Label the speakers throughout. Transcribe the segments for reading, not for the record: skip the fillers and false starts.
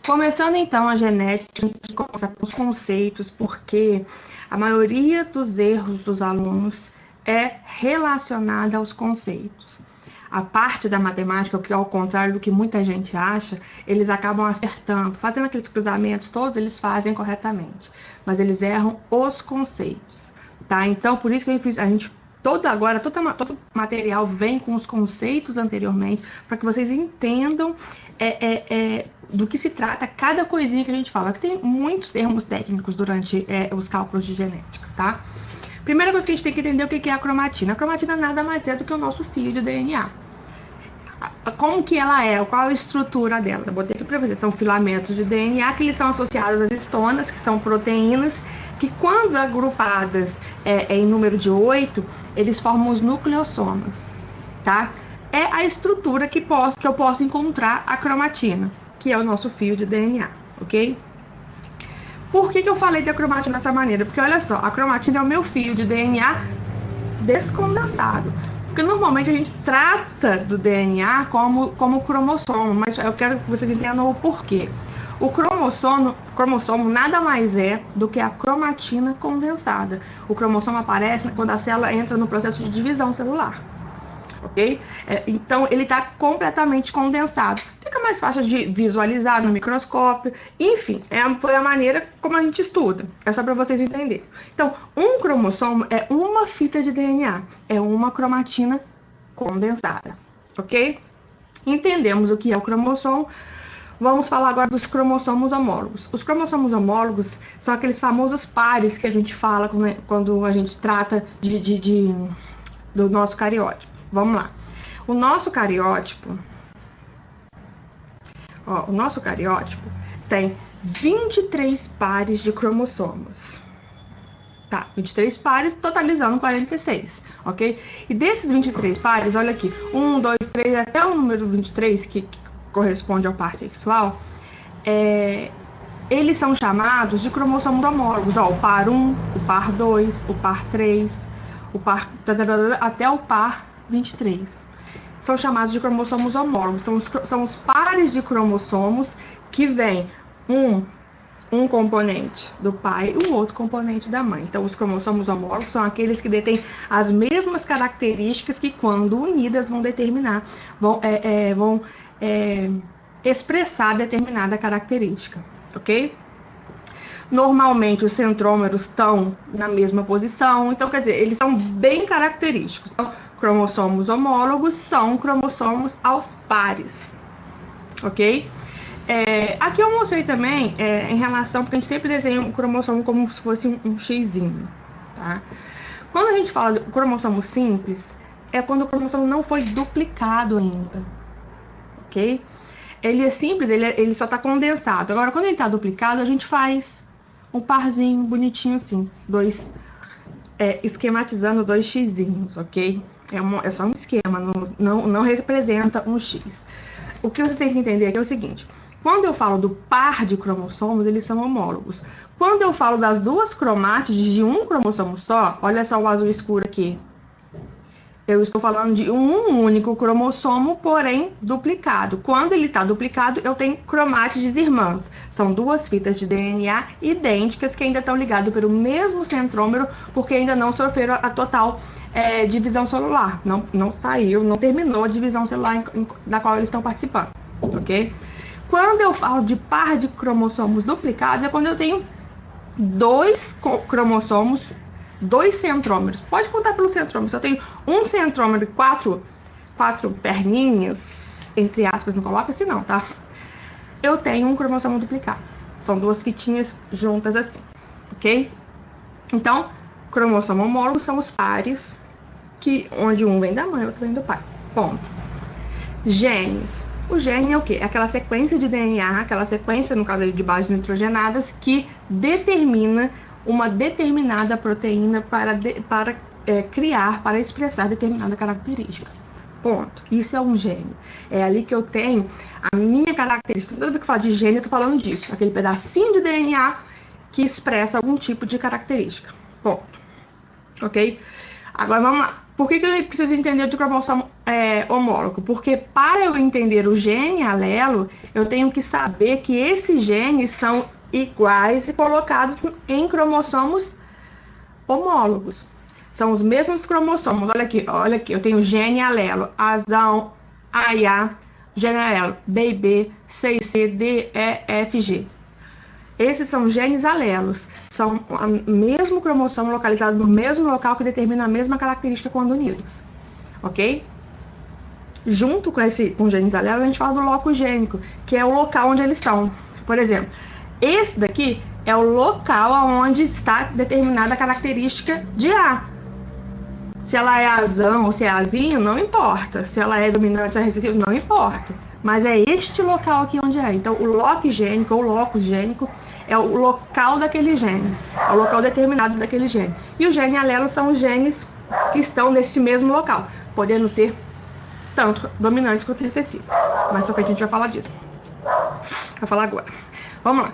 Speaker 1: Começando então a genética, a gente começa com os conceitos, porque a maioria dos erros dos alunos é relacionada aos conceitos. A parte da matemática, que ao contrário do que muita gente acha, eles acabam acertando, fazendo aqueles cruzamentos todos, eles fazem corretamente, mas eles erram os conceitos, tá? Então, por isso que a gente todo material vem com os conceitos anteriormente, para que vocês entendam do que se trata cada coisinha que a gente fala, que tem muitos termos técnicos durante os cálculos de genética, tá? Primeira coisa que a gente tem que entender o que é a cromatina. A cromatina nada mais é do que o nosso fio de DNA. Como que ela é? Qual a estrutura dela? Eu botei aqui para vocês. São filamentos de DNA que eles são associados às histonas, que são proteínas, que quando agrupadas em número de 8, eles formam os nucleossomas, tá? É a estrutura que eu posso encontrar a cromatina, que é o nosso fio de DNA, ok? Por que eu falei da cromatina dessa maneira? Porque olha só, a cromatina é o meu fio de DNA descondensado. Porque normalmente a gente trata do DNA como cromossomo, mas eu quero que vocês entendam o porquê. O cromossomo nada mais é do que a cromatina condensada. O cromossomo aparece quando a célula entra no processo de divisão celular. Ok? Então ele está completamente condensado. Fica mais fácil de visualizar no microscópio. Enfim, foi a maneira como a gente estuda. É só para vocês entenderem. Então, um cromossomo é uma fita de DNA, é uma cromatina condensada. Ok? Entendemos o que é o cromossomo. Vamos falar agora dos cromossomos homólogos. Os cromossomos homólogos são aqueles famosos pares que a gente fala quando a gente trata do nosso cariótipo. Vamos lá. O nosso cariótipo tem 23 pares de cromossomos. Tá, 23 pares, totalizando 46, ok? E desses 23 pares, olha aqui, 1, 2, 3, até o número 23, que corresponde ao par sexual, eles são chamados de cromossomos homólogos. Ó, o par 1, o par 2, o par 3, o par até o par 23. São chamados de cromossomos homólogos. São os pares de cromossomos que vêm um componente do pai e o outro componente da mãe. Então, os cromossomos homólogos são aqueles que detêm as mesmas características que, quando unidas, vão expressar determinada característica, ok? Normalmente, os centrômeros estão na mesma posição, então, quer dizer, eles são bem característicos. Então, cromossomos homólogos são cromossomos aos pares, ok? Aqui eu mostrei também em relação, porque a gente sempre desenha um cromossomo como se fosse um xizinho, tá? Quando a gente fala de cromossomo simples, é quando o cromossomo não foi duplicado ainda, ok? Ele é simples, ele só está condensado. Agora, quando ele está duplicado, a gente faz um parzinho bonitinho assim, esquematizando 2 xizinhos, ok? É só um esquema, não representa um X. O que vocês têm que entender aqui é o seguinte: quando eu falo do par de cromossomos, eles são homólogos. Quando eu falo das duas cromátides de um cromossomo só, olha só o azul escuro aqui. Eu estou falando de um único cromossomo, porém duplicado. Quando ele está duplicado, eu tenho cromátides irmãs. São duas fitas de DNA idênticas que ainda estão ligadas pelo mesmo centrômero, porque ainda não sofreram a total divisão celular. Não saiu, não terminou a divisão celular da qual eles estão participando, ok? Quando eu falo de par de cromossomos duplicados, é quando eu tenho 2 cromossomos, 2 centrômeros. Pode contar pelo centrômero. Se eu tenho um centrômero e 4 perninhas, entre aspas, não coloca assim não, tá? Eu tenho um cromossomo duplicado. São 2 fitinhas juntas assim, ok? Então, cromossomo homólogo são os pares, onde um vem da mãe e outro vem do pai. Ponto. Genes. O gene é o quê? É aquela sequência de DNA, aquela sequência, no caso de bases nitrogenadas, que determina uma determinada proteína para expressar determinada característica. Ponto. Isso é um gene. É ali que eu tenho a minha característica. Toda vez que eu falo de gene, eu tô falando disso. Aquele pedacinho de DNA que expressa algum tipo de característica. Ponto. Ok? Agora vamos lá. Por que eu preciso entender do cromossomo homólogo? Porque para eu entender o gene alelo, eu tenho que saber que esses genes são iguais e colocados em cromossomos homólogos. São os mesmos cromossomos. Olha aqui, eu tenho gene alelo, azão, AA, gene alelo, BB, CC, D, E, F, G. Esses são genes alelos, são o mesmo cromossomo localizado no mesmo local que determina a mesma característica quando unidos, ok? Junto com genes alelos, a gente fala do loco gênico, que é o local onde eles estão. Por exemplo, esse daqui é o local onde está determinada a característica de A. Se ela é azão ou se é azinho, não importa. Se ela é dominante ou recessivo, não importa. Mas é este local aqui onde é. Então, o loco gênico ou locus gênico é o local daquele gene, é o local determinado daquele gene. E os genes alelos são os genes que estão nesse mesmo local, podendo ser tanto dominantes quanto recessivos. Mais pra frente a gente vai falar disso. Vai falar agora. Vamos lá.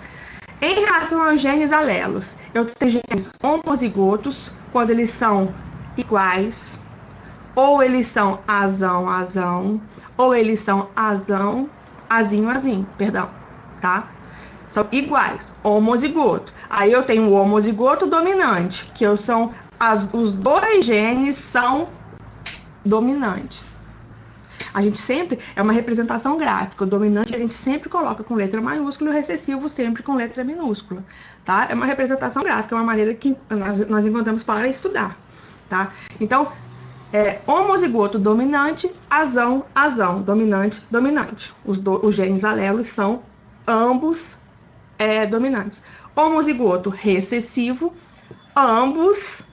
Speaker 1: Em relação aos genes alelos, eu tenho genes homozigotos, quando eles são iguais, ou eles são azão, azão, ou eles são azão, azinho, azinho, perdão, tá? São iguais, homozigoto. Aí eu tenho o homozigoto dominante, que são os dois genes são dominantes. A gente sempre, é uma representação gráfica, o dominante a gente sempre coloca com letra maiúscula e o recessivo sempre com letra minúscula, tá? É uma representação gráfica, é uma maneira que nós encontramos para estudar, tá? Então, homozigoto dominante, azão, azão, dominante, dominante. Os genes alelos são ambos dominantes. Homozigoto recessivo, ambos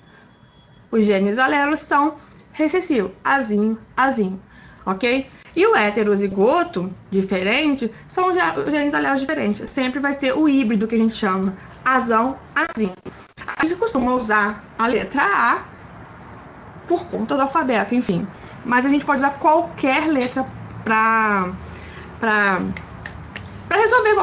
Speaker 1: os genes alelos são recessivos, azinho, azinho, ok? E o heterozigoto diferente são os genes alelos diferentes. Sempre vai ser o híbrido que a gente chama azão, azinho. A gente costuma usar a letra A por conta do alfabeto, enfim. Mas a gente pode usar qualquer letra para resolver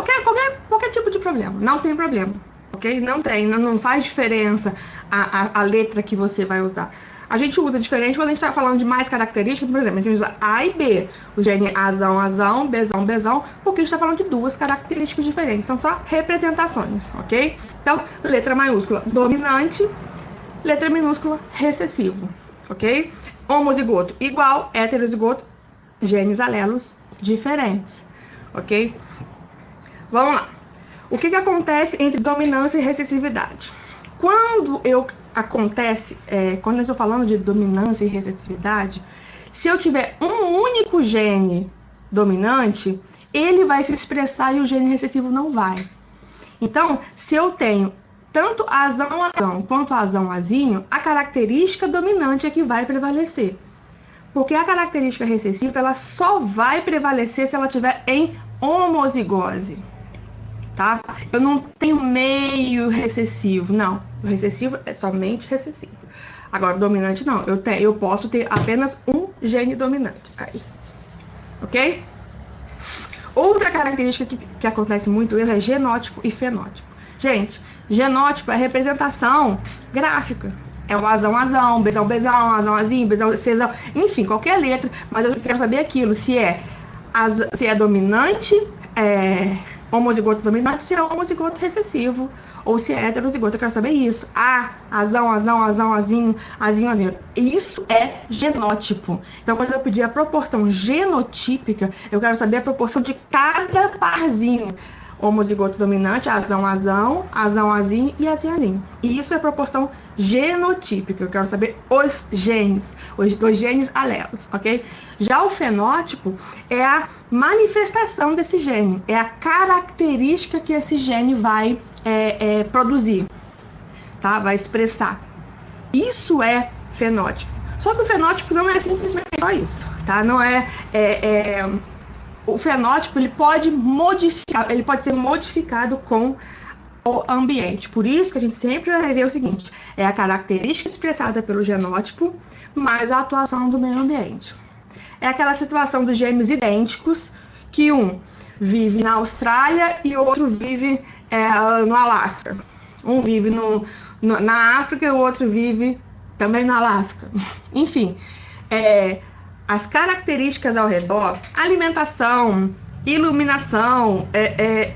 Speaker 1: qualquer tipo de problema. Não tem problema, ok? Não faz diferença a letra que você vai usar. A gente usa diferente quando a gente está falando de mais características, por exemplo, a gente usa A e B, o gene azão, azão, bezão, bezão, porque a gente está falando de duas características diferentes, são só representações, ok? Então, letra maiúscula dominante, letra minúscula recessivo, ok? Homozigoto igual, heterozigoto, genes alelos diferentes, ok? Vamos lá. O que acontece entre dominância e recessividade? Quando eu estou falando de dominância e recessividade, se eu tiver um único gene dominante, ele vai se expressar e o gene recessivo não vai. Então, se eu tenho tanto azão, azão quanto azão, azinho, a característica dominante é que vai prevalecer. Porque a característica recessiva, ela só vai prevalecer se ela estiver em homozigose. Tá? Eu não tenho meio recessivo, não. O recessivo é somente recessivo. Agora, dominante não. Eu posso ter apenas um gene dominante. Aí. Ok? Outra característica que acontece muito é genótipo e fenótipo. Gente, genótipo é representação gráfica. É o azão, azão, bezão, bezão, azão, azinho, bezão, cesão, enfim, qualquer letra. Mas eu quero saber aquilo, se é dominante, homozigoto dominante, se é homozigoto recessivo, ou se é heterozigoto, eu quero saber isso. Azão, azão, azão, azinho, azinho, azinho. Isso é genótipo. Então, quando eu pedir a proporção genotípica, eu quero saber a proporção de cada parzinho. Homozigoto dominante, azão, azão, azão, azinho e azinho, azinho. E isso é proporção genotípica. Eu quero saber os genes alelos, ok? Já o fenótipo é a manifestação desse gene, é a característica que esse gene vai produzir, tá? Vai expressar. Isso é fenótipo. Só que o fenótipo não é simplesmente só isso, tá? Não o fenótipo ele pode ser modificado com o ambiente. Por isso que a gente sempre vai ver o seguinte: é a característica expressada pelo genótipo mais a atuação do meio ambiente. É aquela situação dos gêmeos idênticos, que um vive na Austrália e o outro vive no Alasca. Um vive na África e o outro vive também no Alasca. Enfim, as características ao redor, alimentação, iluminação,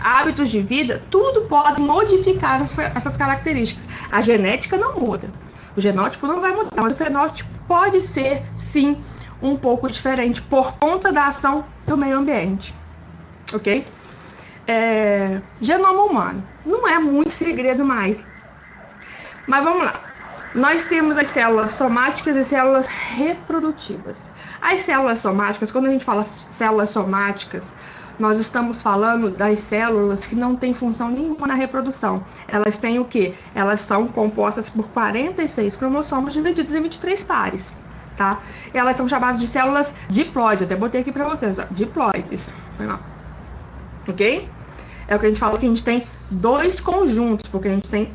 Speaker 1: hábitos de vida, tudo pode modificar essas características. A genética não muda, o genótipo não vai mudar, mas o fenótipo pode ser, sim, um pouco diferente por conta da ação do meio ambiente, ok? Genoma humano, não é muito segredo mais, mas vamos lá. Nós temos as células somáticas e células reprodutivas. As células somáticas, quando a gente fala células somáticas, nós estamos falando das células que não têm função nenhuma na reprodução. Elas têm o quê? Elas são compostas por 46 cromossomos divididos em 23 pares, tá? Elas são chamadas de células diploides, até botei aqui para vocês, ó, diploides, ok? É o que a gente fala que a gente tem dois conjuntos, porque a gente tem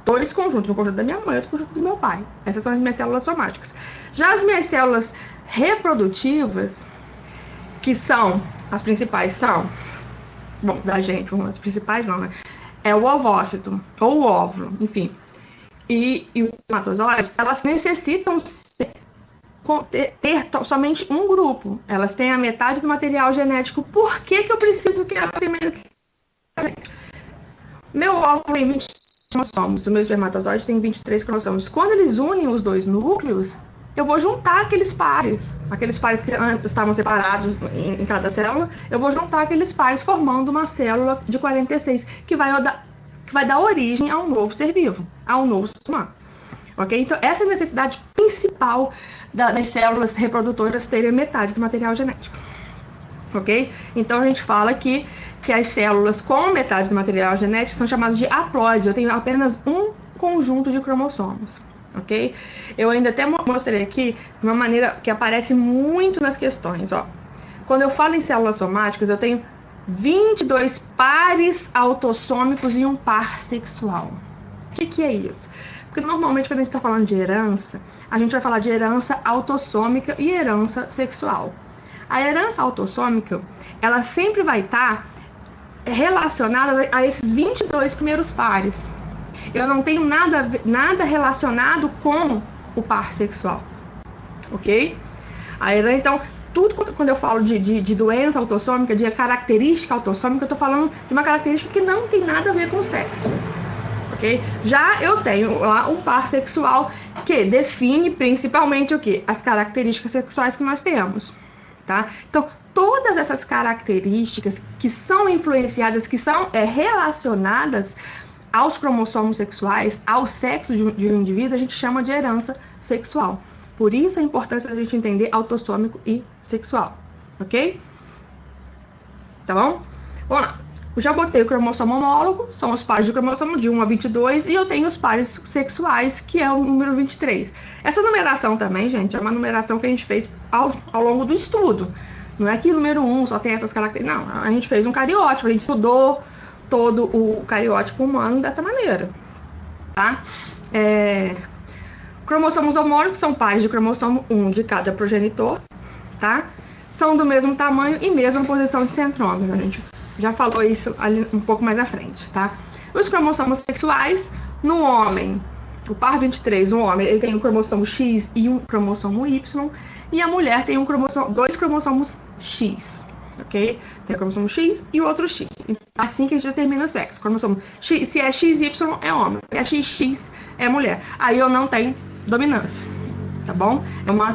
Speaker 1: dois conjuntos, um conjunto da minha mãe e outro conjunto do meu pai. Essas são as minhas células somáticas. Já as minhas células reprodutivas, que são, as principais são, bom, da gente, as principais não, né? É o ovócito, ou o óvulo, enfim. E o espermatozoide, elas necessitam ter somente um grupo. Elas têm a metade do material genético. Por que eu preciso que ela tenha metade? Meu óvulo tem 20 cromossomos, o meu espermatozoide tem 23 cromossomos. Quando eles unem os dois núcleos, eu vou juntar aqueles pares que estavam separados em cada célula, eu vou juntar aqueles pares formando uma célula de 46, que vai dar origem a um novo ser vivo, a um novo ser humano. Ok? Então, essa é a necessidade principal das células reprodutoras terem metade do material genético. Ok? Então, a gente fala que as células com metade do material genético são chamadas de haploides. Eu tenho apenas um conjunto de cromossomos. Ok? Eu ainda até mostrei aqui de uma maneira que aparece muito nas questões. Ó. Quando eu falo em células somáticas, eu tenho 22 pares autossômicos e um par sexual. O que é isso? Porque normalmente quando a gente está falando de herança, a gente vai falar de herança autossômica e herança sexual. A herança autossômica, ela sempre vai estar relacionada a esses 22 primeiros pares. Eu não tenho nada relacionado com o par sexual, ok? Então, tudo quando eu falo de doença autossômica, de característica autossômica, eu estou falando de uma característica que não tem nada a ver com sexo, ok? Já eu tenho lá um par sexual que define principalmente o quê? As características sexuais que nós temos, tá? Então, todas essas características que são influenciadas, que são relacionadas aos cromossomos sexuais, ao sexo de um indivíduo, a gente chama de herança sexual. Por isso a importância da gente entender autossômico e sexual, ok? Tá bom? Vamos lá. Eu já botei o cromossomo homólogo, são os pares de cromossomo de 1 a 22, e eu tenho os pares sexuais, que é o número 23. Essa numeração também, gente, é uma numeração que a gente fez ao longo do estudo. Não é que o número 1 só tem essas características. Não, a gente fez um cariótipo, a gente estudou todo o cariótipo humano dessa maneira, tá? Cromossomos homólogos são pares de cromossomo 1 de cada progenitor, tá? São do mesmo tamanho e mesma posição de centrômero. A gente já falou isso ali um pouco mais à frente, tá? Os cromossomos sexuais, no homem, o par 23, o homem, ele tem um cromossomo X e um cromossomo Y, e a mulher tem dois cromossomos X, ok? Tem o cromossomo X e o outro X. Assim que a gente determina o sexo. Cromossomo X, se é XY é homem, se é XX é mulher. Aí eu não tenho dominância, tá bom? É uma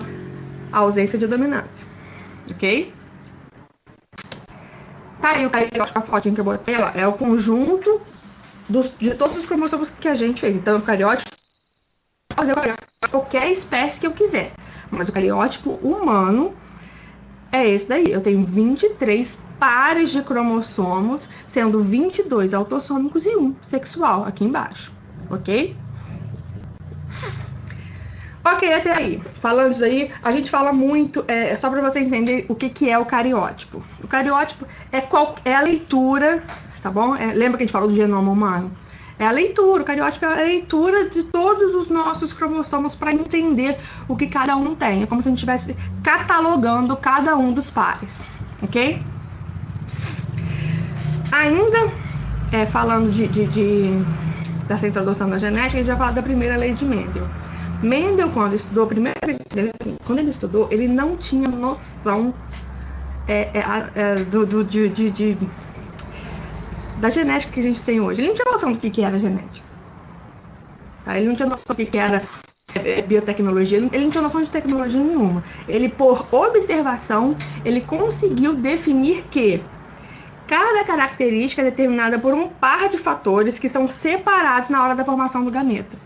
Speaker 1: ausência de dominância, ok? Tá aí a fotinha que eu botei, ela é o conjunto de todos os cromossomos que a gente fez. Então, o cariótipo, fazer o cariótipo de qualquer espécie que eu quiser. Mas o cariótipo humano é esse daí. Eu tenho 23 pares de cromossomos, sendo 22 autossômicos e 1 sexual, aqui embaixo, ok? Ok, até aí. Falando isso aí, a gente fala muito, só para você entender o que é o cariótipo. O cariótipo é a leitura, tá bom? Lembra que a gente falou do genoma humano? É a leitura, o cariótipo é a leitura de todos os nossos cromossomos para entender o que cada um tem. É como se a gente estivesse catalogando cada um dos pares, ok? Ainda falando dessa introdução da genética, a gente vai falar da primeira lei de Mendel. Mendel, quando estudou, a primeira vez, quando ele estudou, ele não tinha noção da genética que a gente tem hoje. Ele não tinha noção do que era genética. Tá? Ele não tinha noção do que era biotecnologia, ele não tinha noção de tecnologia nenhuma. Ele, por observação, ele conseguiu definir que cada característica é determinada por um par de fatores que são separados na hora da formação do gameta.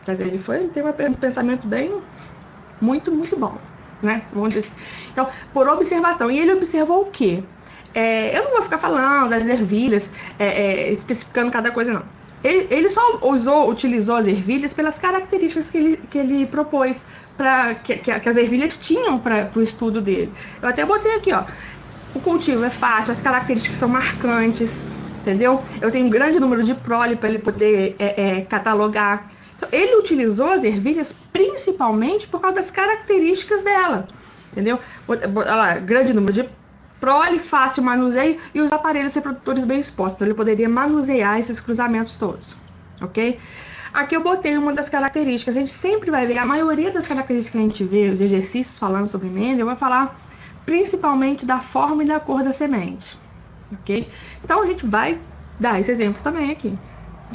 Speaker 1: Quer dizer, ele tem um pensamento muito bom, né? Vamos dizer. Então, por observação. E ele observou o quê? Eu não vou ficar falando das ervilhas, especificando cada coisa, não. Ele só utilizou as ervilhas pelas características que ele propôs, que as ervilhas tinham para o estudo dele. Eu até botei aqui, ó. O cultivo é fácil, as características são marcantes, entendeu? Eu tenho um grande número de prole para ele poder catalogar. Então, ele utilizou as ervilhas principalmente por causa das características dela, entendeu? Olha lá, grande número de prole, fácil manuseio e os aparelhos reprodutores bem expostos. Então, ele poderia manusear esses cruzamentos todos, ok? Aqui eu botei uma das características. A gente sempre vai ver, a maioria das características que a gente vê, os exercícios falando sobre Mendel, vai falar principalmente da forma e da cor da semente, ok? Então, a gente vai dar esse exemplo também aqui,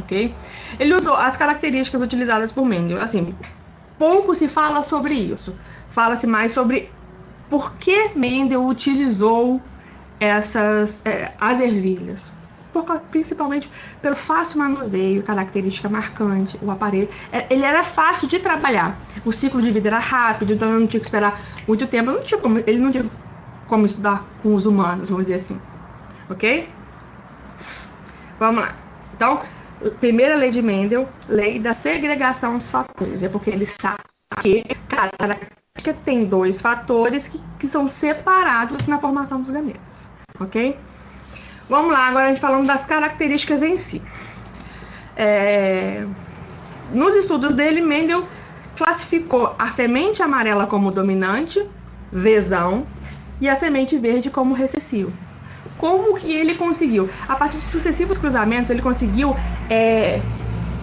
Speaker 1: ok? Ele usou as características utilizadas por Mendel. Assim, pouco se fala sobre isso. Fala-se mais sobre por que Mendel utilizou as ervilhas. Principalmente pelo fácil manuseio, característica marcante, o aparelho. Ele era fácil de trabalhar. O ciclo de vida era rápido, então eu não tinha que esperar muito tempo. Ele não tinha como estudar com os humanos, vamos dizer assim. Ok? Vamos lá. Então, primeira lei de Mendel, lei da segregação dos fatores. É porque ele sabe que cada característica tem dois fatores que são separados na formação dos gametas. Ok? Vamos lá, agora a gente falando das características em si. Nos estudos dele, Mendel classificou a semente amarela como dominante, Vzão, e a semente verde como recessivo. Como que ele conseguiu? A partir de sucessivos cruzamentos, ele conseguiu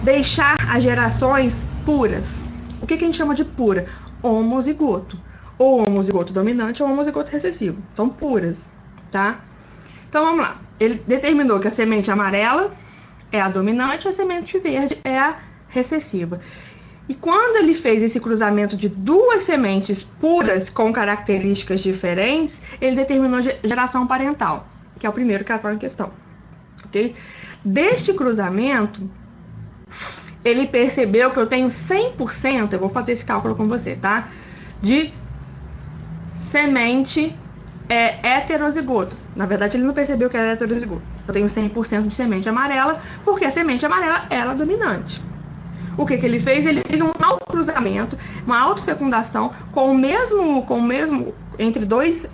Speaker 1: deixar as gerações puras. O que a gente chama de pura? Homozigoto. Ou homozigoto dominante ou homozigoto recessivo. São puras, tá? Então, vamos lá. Ele determinou que a semente amarela é a dominante e a semente verde é a recessiva. E quando ele fez esse cruzamento de duas sementes puras com características diferentes, ele determinou geração parental, que é o primeiro caso em questão. Okay? Deste cruzamento, ele percebeu que eu tenho 100%, eu vou fazer esse cálculo com você, tá? De semente heterozigoto. Na verdade, ele não percebeu que era heterozigoto. Eu tenho 100% de semente amarela, porque a semente amarela era a dominante. O que ele fez? Ele fez um autocruzamento, uma autofecundação com o mesmo entre dois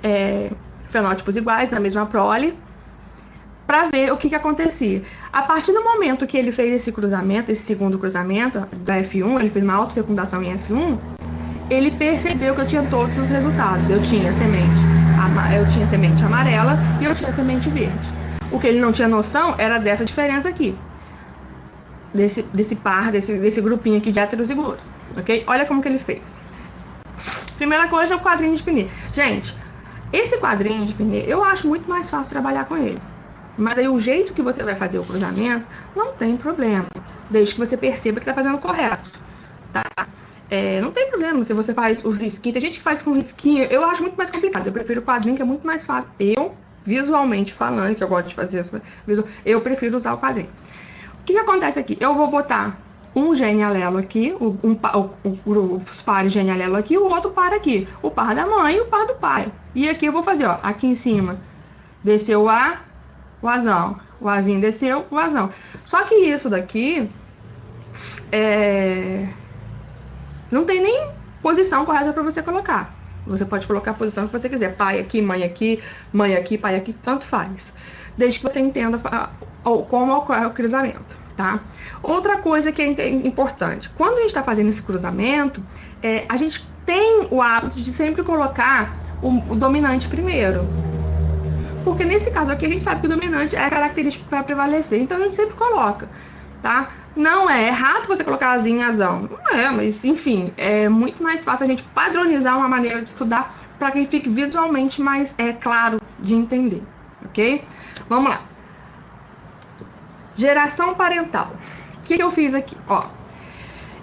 Speaker 1: fenótipos iguais, na mesma prole, para ver o que acontecia. A partir do momento que ele fez esse cruzamento, esse segundo cruzamento da F1, ele fez uma autofecundação em F1, ele percebeu que eu tinha todos os resultados. Eu tinha semente amarela e eu tinha semente verde. O que ele não tinha noção era dessa diferença aqui. Desse grupinho aqui de heterozigoto, ok? Olha como que ele fez. Primeira coisa é o quadrinho de Pinner. Gente, esse quadrinho de Pinner, eu acho muito mais fácil trabalhar com ele. Mas aí o jeito que você vai fazer o cruzamento, não tem problema. Desde que você perceba que está fazendo correto, tá? Não tem problema se você faz o risquinho. Tem gente que faz com risquinho, eu acho muito mais complicado. Eu prefiro o quadrinho, que é muito mais fácil. Eu, visualmente falando, que eu gosto de fazer isso, eu prefiro usar o quadrinho. O que acontece aqui? Eu vou botar um gene alelo aqui, os pares gene alelo aqui, o outro par aqui. O par da mãe e o par do pai. E aqui eu vou fazer, ó, aqui em cima, desceu o A, o Azão. O Azinho desceu, o Azão. Só que isso daqui, não tem nem posição correta para você colocar. Você pode colocar a posição que você quiser. Pai aqui, mãe aqui, pai aqui, tanto faz. Desde que você entenda como ocorre o cruzamento, tá? Outra coisa que é importante. Quando a gente está fazendo esse cruzamento, a gente tem o hábito de sempre colocar o dominante primeiro. Porque nesse caso aqui, a gente sabe que o dominante é a característica que vai prevalecer. Então, a gente sempre coloca. tá? Não é errado você colocar azinho em azão. Não é, mas enfim, é muito mais fácil a gente padronizar uma maneira de estudar para que fique visualmente mais claro de entender, ok? Vamos lá. Geração parental. O que eu fiz aqui? Ó,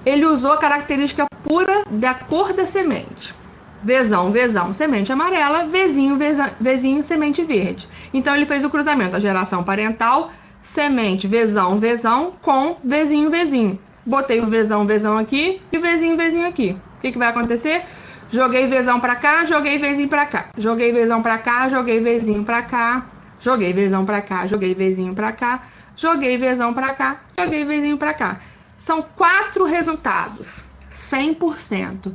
Speaker 1: ele usou a característica pura da cor da semente. Vzão, Vzão, semente amarela, Vzinho, Vzinho, semente verde. Então ele fez o cruzamento, a geração parental, semente Vzão, Vzão com Vzinho, Vzinho. Botei o Vzão, Vzão aqui e o Vzinho, Vzinho aqui. O que vai acontecer? Joguei Vzão pra cá, joguei Vzinho pra cá. Joguei Vzão pra cá, joguei Vzinho pra cá. Joguei Vzão pra cá, joguei Vzinho pra cá. Joguei Vzão pra cá, joguei Vzinho pra cá. São 4 resultados, 100%.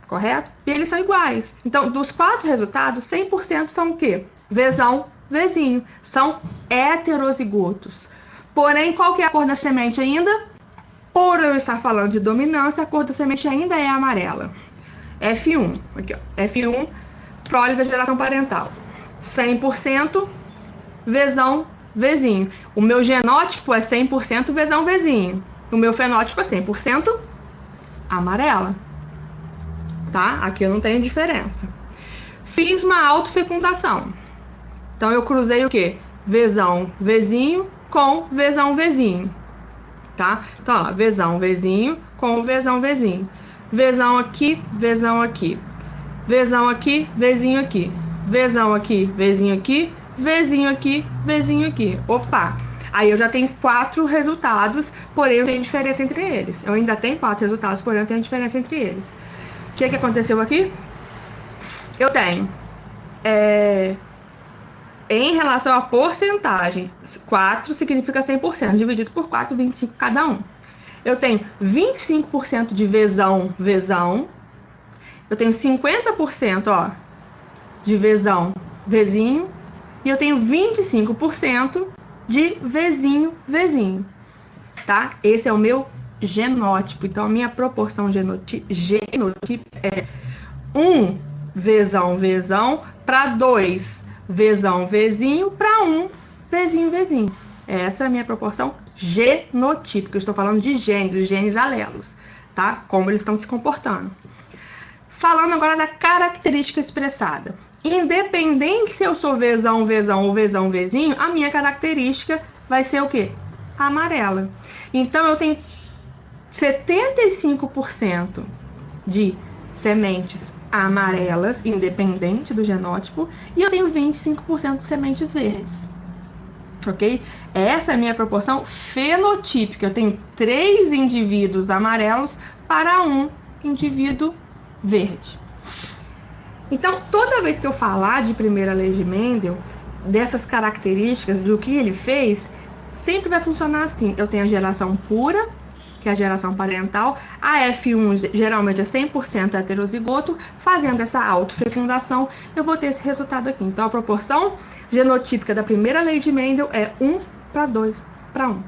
Speaker 1: Correto? E eles são iguais. Então, dos 4 resultados, 100% são o quê? Vzão, Vzinho. São heterozigotos. Porém, qual que é a cor da semente ainda? Por eu estar falando de dominância, a cor da semente ainda é amarela. F1. Aqui, ó. F1, prole da geração parental. 100% Vzão, Vzinho. O meu genótipo é 100% Vzão, Vzinho. O meu fenótipo é 100% amarela. Tá? Aqui eu não tenho diferença. Fiz uma autofecundação. Então eu cruzei o quê? Vzão, Vzinho com Vzão, Vzinho. Tá? Então, ó, Vzão, Vzinho com Vzão, Vzinho. Vzão aqui, Vzão aqui. Vzão aqui, Vzinho aqui. Vzão aqui, Vzinho aqui. Vzinho aqui, Vzinho aqui. Opa! Aí eu já tenho 4 resultados, porém eu tenho diferença entre eles. Eu ainda tenho 4 resultados, porém eu tenho diferença entre eles. O que aconteceu aqui? Eu tenho, em relação à porcentagem, 4 significa 100%, dividido por 4, 25 cada um. Eu tenho 25% de Vzão, Vzão. Eu tenho 50%, ó, de Vzão, Vzinho. E eu tenho 25% de Vzinho, Vzinho. Tá? Esse é o meu genótipo. Então, a minha proporção genótipo é 1 Vzão, Vzão para 2 Vzão, Vzinho para 1 Vzinho, Vzinho. Essa é a minha proporção genotípica. Eu estou falando de genes, genes alelos, tá? Como eles estão se comportando. Falando agora da característica expressada. Independente se eu sou Vzão, Vzão ou Vzão, Vzinho, a minha característica vai ser o quê? Amarela. Então, eu tenho 75% de sementes amarelas, independente do genótipo, e eu tenho 25% de sementes verdes. Ok? Essa é a minha proporção fenotípica. Eu tenho 3 indivíduos amarelos para 1 indivíduo verde. Então, toda vez que eu falar de primeira lei de Mendel, dessas características, do que ele fez, sempre vai funcionar assim. Eu tenho a geração pura, que é a geração parental. A F1 geralmente é 100% heterozigoto. Fazendo essa autofecundação, eu vou ter esse resultado aqui. Então, a proporção genotípica da primeira lei de Mendel é 1 para 2 para 1.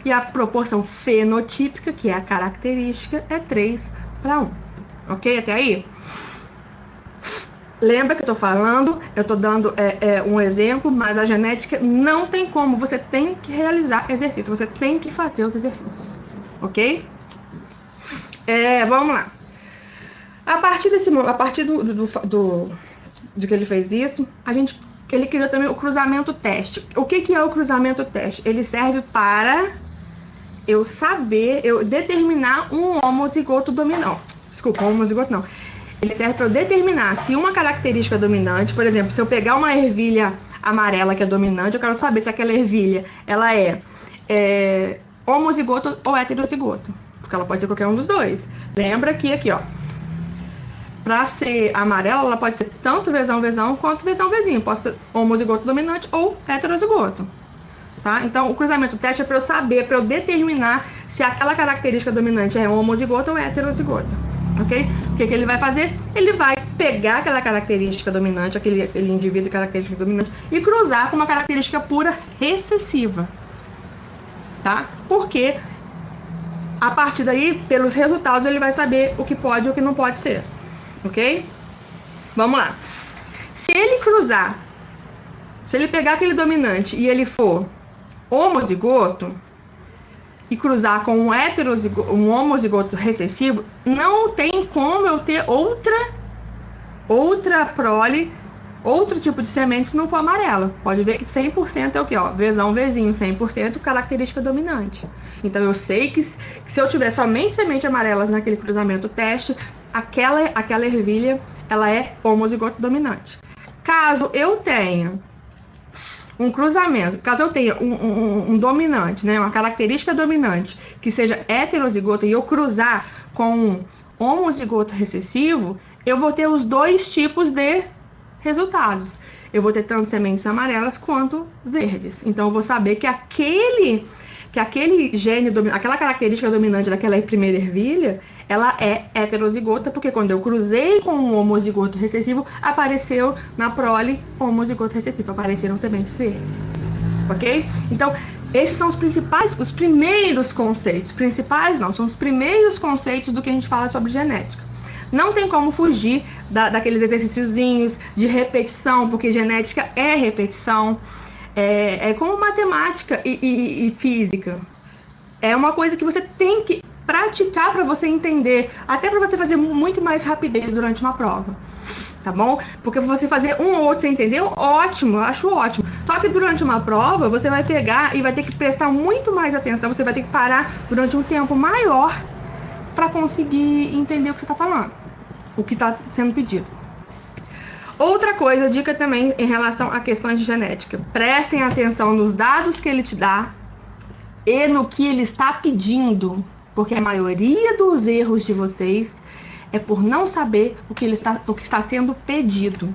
Speaker 1: E a proporção fenotípica, que é a característica, é 3 para 1. Ok? Até aí? Lembra que eu tô falando, eu tô dando um exemplo, mas a genética não tem como, você tem que realizar exercício, você tem que fazer os exercícios, ok? Vamos lá. A partir de que ele fez isso, ele criou também o cruzamento teste. O que é o cruzamento teste? Ele serve para eu determinar um homozigoto dominante. Desculpa, homozigoto não. Ele serve para eu determinar se uma característica dominante, por exemplo, se eu pegar uma ervilha amarela que é dominante, eu quero saber se aquela ervilha ela é homozigoto ou heterozigoto, porque ela pode ser qualquer um dos dois. Lembra que aqui, ó, para ser amarela, ela pode ser tanto Vzão, Vzão quanto Vzão, Vzinho. Pode ser homozigoto dominante ou heterozigoto. Tá? Então, o cruzamento teste é para eu saber, para eu determinar se aquela característica dominante é homozigoto ou heterozigoto. Ok? O que ele vai fazer? Ele vai pegar aquela característica dominante, aquele indivíduo característica dominante, e cruzar com uma característica pura recessiva. Tá? Porque a partir daí, pelos resultados, ele vai saber o que pode e o que não pode ser. Ok? Vamos lá. Se ele cruzar, se ele pegar aquele dominante e ele for homozigoto, e cruzar com um homozigoto recessivo, não tem como eu ter outra prole, outro tipo de semente se não for amarela. Pode ver que 100% é o que? Ó, Vzão, Vzinho, 100% característica dominante. Então eu sei que se eu tiver somente sementes amarelas naquele cruzamento teste, aquela ervilha, ela é homozigoto dominante. Caso eu tenha um cruzamento, caso eu tenha um dominante, né, uma característica dominante que seja heterozigota e eu cruzar com um homozigoto recessivo, eu vou ter os dois tipos de resultados. Eu vou ter tanto sementes amarelas quanto verdes. Então eu vou saber que aquele gene, aquela característica dominante daquela primeira ervilha, ela é heterozigota, porque quando eu cruzei com um homozigoto recessivo, apareceu na prole homozigoto recessivo, apareceram sementes verdes. Ok? Então, esses são os primeiros conceitos. Principais não, são os primeiros conceitos do que a gente fala sobre genética. Não tem como fugir daqueles exercíciozinhos de repetição, porque genética é repetição. É como matemática e física. É uma coisa que você tem que praticar para você entender, até para você fazer muito mais rapidez durante uma prova, tá bom? Porque você fazer um ou outro, você entendeu? Ótimo, eu acho ótimo. Só que durante uma prova, você vai pegar e vai ter que prestar muito mais atenção, você vai ter que parar durante um tempo maior para conseguir entender o que você está falando, o que está sendo pedido. Outra coisa, dica também em relação a questões de genética. Prestem atenção nos dados que ele te dá e no que ele está pedindo, porque a maioria dos erros de vocês é por não saber o que está sendo pedido,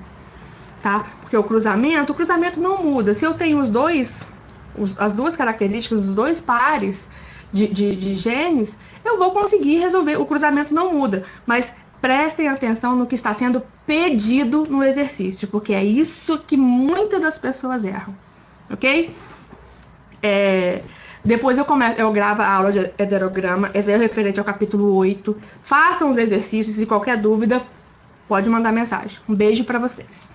Speaker 1: tá? Porque o cruzamento não muda. Se eu tenho as duas características, os dois pares de genes, eu vou conseguir resolver. O cruzamento não muda, mas prestem atenção no que está sendo pedido no exercício, porque é isso que muitas das pessoas erram, ok? Depois eu gravo a aula de heterograma, esse é referente ao capítulo 8. Façam os exercícios e qualquer dúvida, pode mandar mensagem. Um beijo para vocês.